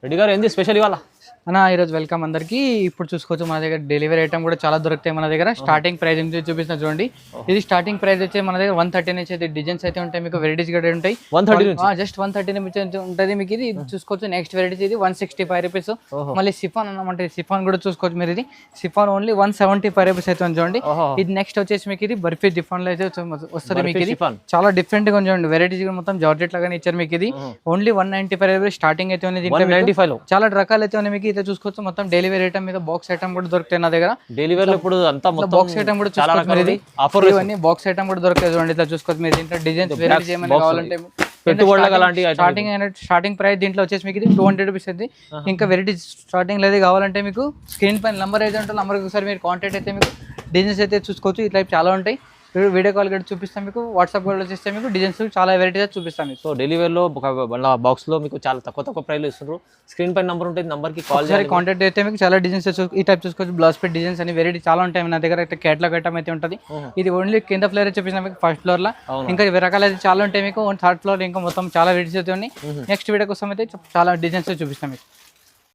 రెడ్డి గారు ఏంది స్పెషల్ ఇవాళ? అన్న ఈరోజు వెల్కమ్ అందరికి. ఇప్పుడు చూసుకోవచ్చు మన దగ్గర డెలివరీ ఐటమ్ కూడా చాలా దొరుకుతాయి మన దగ్గర. స్టార్టింగ్ ప్రైస్ నుంచి చూపిస్తున్నా చూడండి. ఇది స్టార్టింగ్ ప్రైస్ వచ్చి మన దగ్గర 130 నుంచి అయితే డిజైన్స్ అయితే ఉంటాయి, మీకు వెరైటీస్ కూడా ఉంటాయి. 130 జస్ట్ 130 నుంచి ఉంటుంది మీకు. ఇది చూసుకోవచ్చు. నెక్స్ట్ వెరైటీస్ ఇది 165 రూపీస్. మళ్ళీ సిఫాన్ అన్నమాట, సిఫాన్ కూడా చూసుకోవచ్చు మీరు. ఇది సిఫాన్ ఓన్లీ 175 రూపీస్ అయితే చూడండి. ఇది నెక్స్ట్ వచ్చేసి మీకు ఇది బర్ఫీ డిఫాన్ లో అయితే వస్తుంది మీకు. ఇది చాలా డిఫరెంట్ గా చూడండి. వెరైటీస్ మొత్తం జార్జెట్ లాగానే ఇచ్చారు మీకు. ఇది ఓన్లీ 195 రూపీస్ స్టార్టింగ్ అయితే ఉంది. చాలా రకాలు అయితే ఉన్నాయి మీకు. అయితే చూసుకోవచ్చు మొత్తం డెలివరీ ఐటమ్ మీద బాక్స్ ఐటమ్ కూడా దొరుకుతాయి నా దగ్గర. డెలివరీ ఇప్పుడు అంతా మొత్తం బాక్స్ ఐటమ్ కూడా చూసుకోవచ్చు. ఆఫర్ ఇవన్నీ బాక్స్ ఐటమ్ కూడా దొరుకుతాయి చూడండి. ఇట్లా చూసుకోవచ్చు మీరు. దీంట్లో డిజైన్స్ వెరైటీస్ ఏమైనా కావాలంటే స్టార్టింగ్ ప్రైస్ దీంట్లో వచ్చేసి మీకు ఇది 200 రూపీస్ అయితే. ఇంకా వెరైటీస్ స్టార్టింగ్ లో కావాలంటే మీకు స్క్రీన్ పైన నంబర్ అయితే ఉంటుంది. నంబర్ ఒకసారి మీరు కాంటాక్ట్ అయితే మీకు డిజైన్స్ అయితే చూసుకోవచ్చు. ఇట్లా చాలా ఉంటాయి. వీడియో కాల్ కూడా చూపిస్తాం మీకు. వాట్సాప్ కాల్ చేస్తే మీకు డిజైన్స్ చాలా వెరైటీస్ చూపిస్తాం మీకు. సో డెలివరీలో బాక్స్ లో మీకు చాలా తక్కువ ప్రైస్ లో ఇస్తున్నారు. స్క్రీన్ పైన నంబర్ ఉంటుంది, నంబర్ కి కాల్ చేసి కాంటాక్ట్ అయితే మీకు చాలా డిజైన్స్ ఈ టైప్ చూసుకోవచ్చు. బ్లౌజ్ పెట్ డిజైన్స్ అని వెరైటీ చాలా ఉంటాయి నా దగ్గర. అయితే కేటలాగ్ ఐటమ్ అయితే ఉంటుంది. ఇది ఓన్లీ కింద ఫ్లోర్ చూపిస్తాం మీకు, ఫస్ట్ ఫ్లోర్ లో. ఇంకా రకాలు అయితే చాలా ఉంటాయి మీకు. థర్డ్ ఫ్లోర్ ఇంకా మొత్తం చాలా వెరైటీస్ అయితే ఉన్నాయి. నెక్స్ట్ వీడియో కోసం అయితే చాలా డిజైన్స్ చూపిస్తాం మీకు.